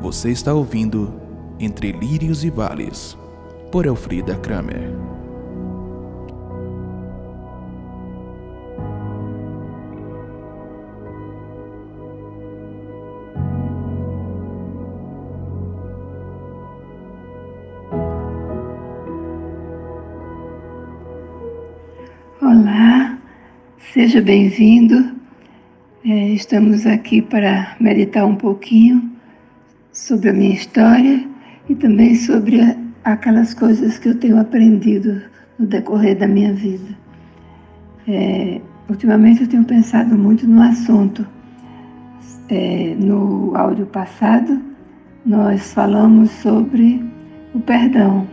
Você está ouvindo Entre Lírios e Vales, por Elfrida Kramer. Olá, seja bem-vindo. Estamos aqui para meditar um pouquinho sobre a minha história e também sobre aquelas coisas que eu tenho aprendido no decorrer da minha vida. Ultimamente eu tenho pensado muito no assunto. No áudio passado, nós falamos sobre o perdão,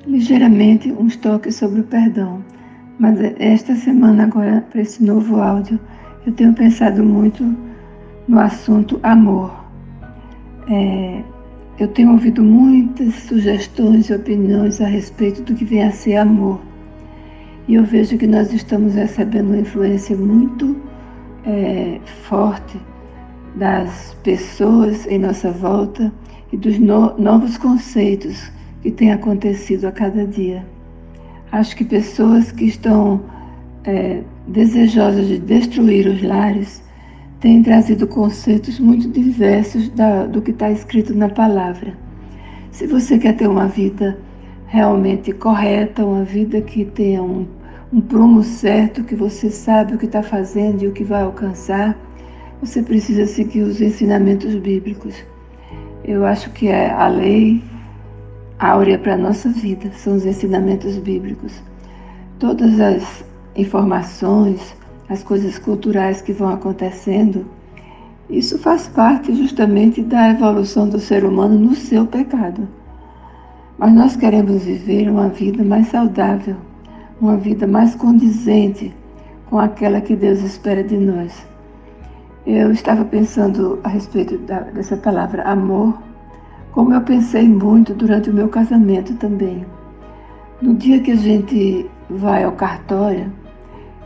ligeiramente uns toques sobre o perdão. Mas esta semana agora, para esse novo áudio, eu tenho pensado muito no assunto amor. Eu tenho ouvido muitas sugestões e opiniões a respeito do que vem a ser amor. E eu vejo que nós estamos recebendo uma influência muito forte das pessoas em nossa volta e dos novos conceitos que têm acontecido a cada dia. Acho que pessoas que estão desejosas de destruir os lares têm trazido conceitos muito diversos do que está escrito na palavra. Se você quer ter uma vida realmente correta, uma vida que tenha um prumo certo, que você sabe o que está fazendo e o que vai alcançar, você precisa seguir os ensinamentos bíblicos. Eu acho que é a lei áurea para a nossa vida, são os ensinamentos bíblicos. Todas as informações, as coisas culturais que vão acontecendo, isso faz parte justamente da evolução do ser humano no seu pecado. Mas nós queremos viver uma vida mais saudável, uma vida mais condizente com aquela que Deus espera de nós. Eu estava pensando a respeito dessa palavra amor, como eu pensei muito durante o meu casamento também. No dia que a gente vai ao cartório,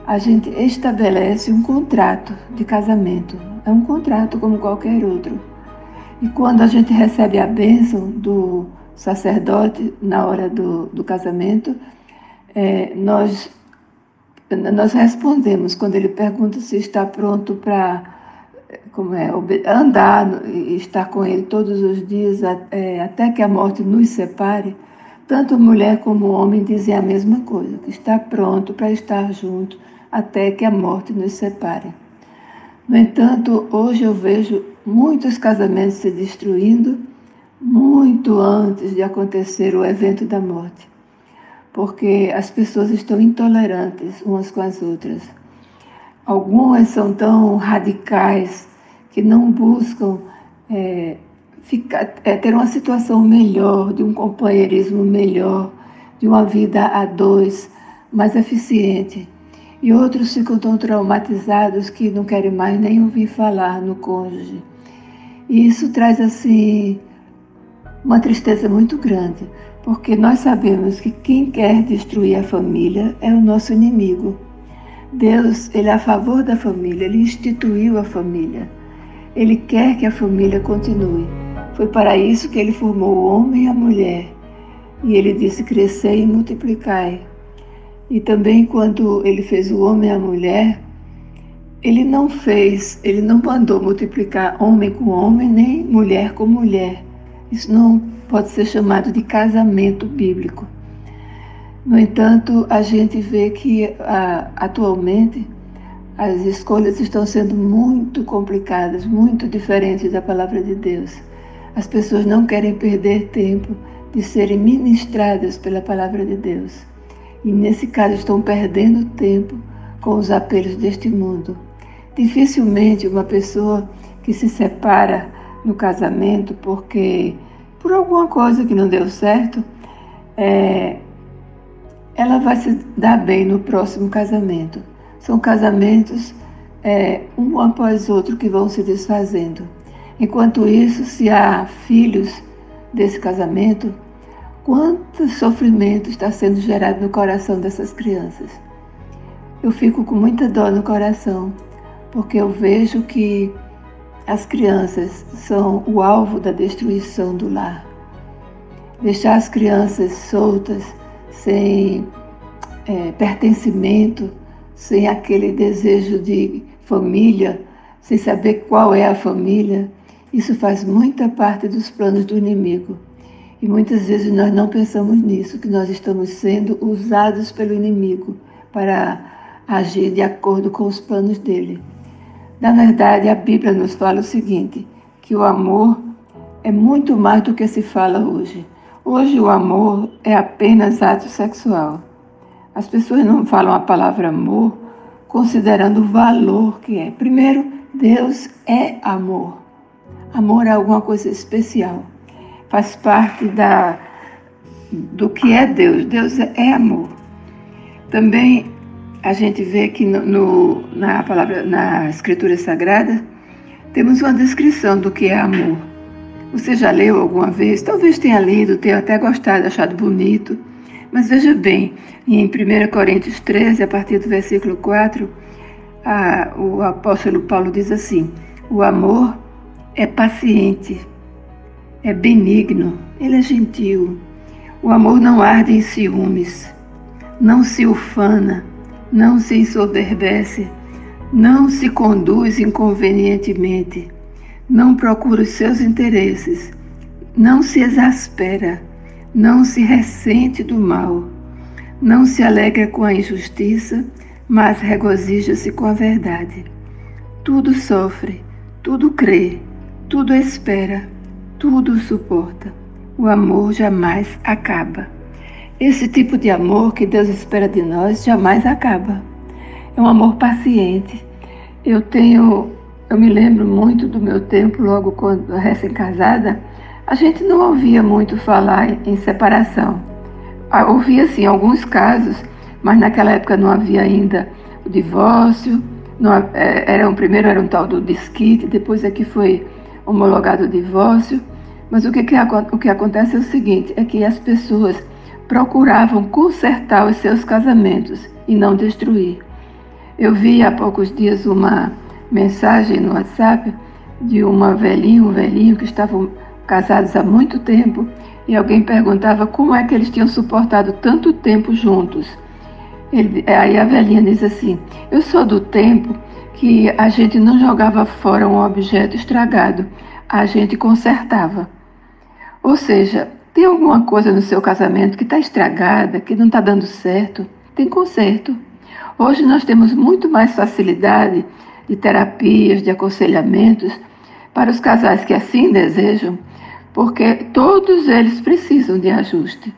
a gente estabelece um contrato de casamento. É um contrato como qualquer outro. E quando a gente recebe a bênção do sacerdote na hora do casamento, nós respondemos quando ele pergunta se está pronto para andar e estar com ele todos os dias até que a morte nos separe. Tanto a mulher como o homem dizem a mesma coisa, que está pronto para estar junto até que a morte nos separe. No entanto, hoje eu vejo muitos casamentos se destruindo muito antes de acontecer o evento da morte, porque as pessoas estão intolerantes umas com as outras. Algumas são tão radicais que não buscam ter uma situação melhor, de um companheirismo melhor, de uma vida a dois mais eficiente. E outros ficam tão traumatizados que não querem mais nem ouvir falar no cônjuge. E isso traz, assim, uma tristeza muito grande, porque nós sabemos que quem quer destruir a família é o nosso inimigo. Deus, Ele é a favor da família, Ele instituiu a família. Ele quer que a família continue. Foi para isso que Ele formou o homem e a mulher. E Ele disse, crescei e multiplicai. E também quando Ele fez o homem e a mulher, Ele não mandou multiplicar homem com homem, nem mulher com mulher. Isso não pode ser chamado de casamento bíblico. No entanto, a gente vê que atualmente as escolhas estão sendo muito complicadas, muito diferentes da palavra de Deus. As pessoas não querem perder tempo de serem ministradas pela palavra de Deus. E nesse caso estão perdendo tempo com os apelos deste mundo. Dificilmente uma pessoa que se separa no casamento porque por alguma coisa que não deu certo, ela vai se dar bem no próximo casamento. São casamentos um após outro que vão se desfazendo. Enquanto isso, se há filhos desse casamento, quanto sofrimento está sendo gerado no coração dessas crianças. Eu fico com muita dor no coração, porque eu vejo que as crianças são o alvo da destruição do lar. Deixar as crianças soltas, sem pertencimento, sem aquele desejo de família, sem saber qual é a família, isso faz muita parte dos planos do inimigo. E muitas vezes nós não pensamos nisso, que nós estamos sendo usados pelo inimigo para agir de acordo com os planos dele. Na verdade, a Bíblia nos fala o seguinte, que o amor é muito mais do que se fala hoje. Hoje o amor é apenas ato sexual. As pessoas não falam a palavra amor considerando o valor que é. Primeiro, Deus é amor. Amor é alguma coisa especial. Faz parte do que é Deus. Deus é amor. Também a gente vê que na Escritura Sagrada temos uma descrição do que é amor. Você já leu alguma vez? Talvez tenha lido, tenha até gostado, achado bonito. Mas veja bem, em 1 Coríntios 13, a partir do versículo 4, o apóstolo Paulo diz assim: o amor é paciente, é benigno, ele é gentil. O amor não arde em ciúmes, não se ufana, não se ensoberbece, não se conduz inconvenientemente, não procura os seus interesses, não se exaspera, não se ressente do mal, não se alegra com a injustiça, mas regozija-se com a verdade. Tudo sofre, tudo crê, tudo espera, tudo suporta. O amor jamais acaba. Esse tipo de amor que Deus espera de nós jamais acaba. É um amor paciente. Eu me lembro muito do meu tempo, logo quando recém-casada, a gente não ouvia muito falar em separação. Ouvia sim alguns casos, mas naquela época não havia ainda o divórcio. Primeiro era um tal do desquite, depois é que foi homologado o divórcio. Mas o que acontece é o seguinte, é que as pessoas procuravam consertar os seus casamentos e não destruir. Eu vi há poucos dias uma mensagem no WhatsApp de um velhinho que estavam casados há muito tempo, e alguém perguntava como é que eles tinham suportado tanto tempo juntos. Aí a velhinha diz assim: eu sou do tempo que a gente não jogava fora um objeto estragado, a gente consertava. Ou seja, tem alguma coisa no seu casamento que está estragada, que não está dando certo, tem conserto. Hoje nós temos muito mais facilidade de terapias, de aconselhamentos para os casais que assim desejam, porque todos eles precisam de ajuste.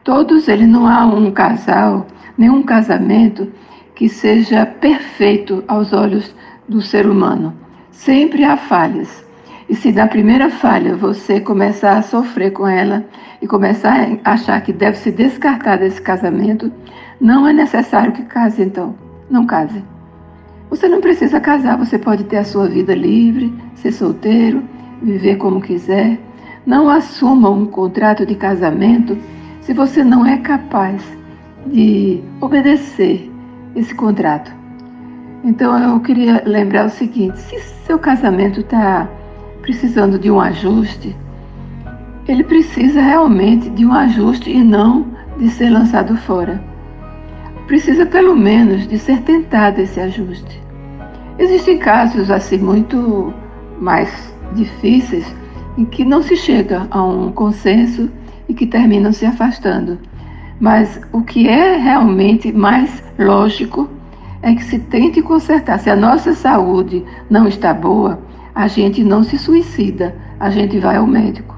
Todos eles, não há um casal, nenhum casamento que seja perfeito aos olhos do ser humano. Sempre há falhas. E se na primeira falha você começar a sofrer com ela e começar a achar que deve se descartar desse casamento, não é necessário que case então. Não case. Você não precisa casar, você pode ter a sua vida livre, ser solteiro, viver como quiser. Não assuma um contrato de casamento se você não é capaz de obedecer esse contrato. Então eu queria lembrar o seguinte: se seu casamento está precisando de um ajuste, ele precisa realmente de um ajuste e não de ser lançado fora. Precisa pelo menos de ser tentado esse ajuste. Existem casos assim muito mais difíceis em que não se chega a um consenso e que terminam se afastando. Mas o que é realmente mais lógico é que se tente consertar. Se a nossa saúde não está boa, a gente não se suicida, a gente vai ao médico.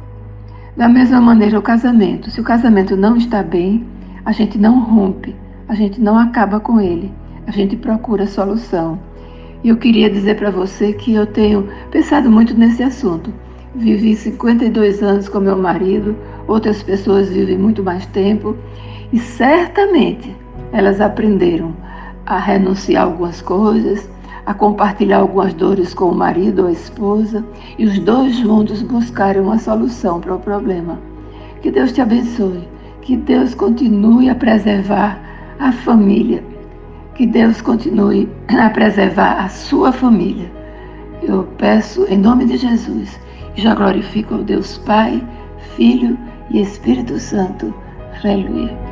Da mesma maneira o casamento. Se o casamento não está bem, a gente não rompe, a gente não acaba com ele, a gente procura solução. E eu queria dizer para você que eu tenho pensado muito nesse assunto. Vivi 52 anos com meu marido, outras pessoas vivem muito mais tempo e certamente elas aprenderam a renunciar a algumas coisas, a compartilhar algumas dores com o marido ou a esposa e os dois juntos buscaram uma solução para o problema. Que Deus te abençoe, que Deus continue a preservar a família, que Deus continue a preservar a sua família. Eu peço em nome de Jesus e já glorifico ao Deus Pai, Filho e Espírito Santo. Aleluia.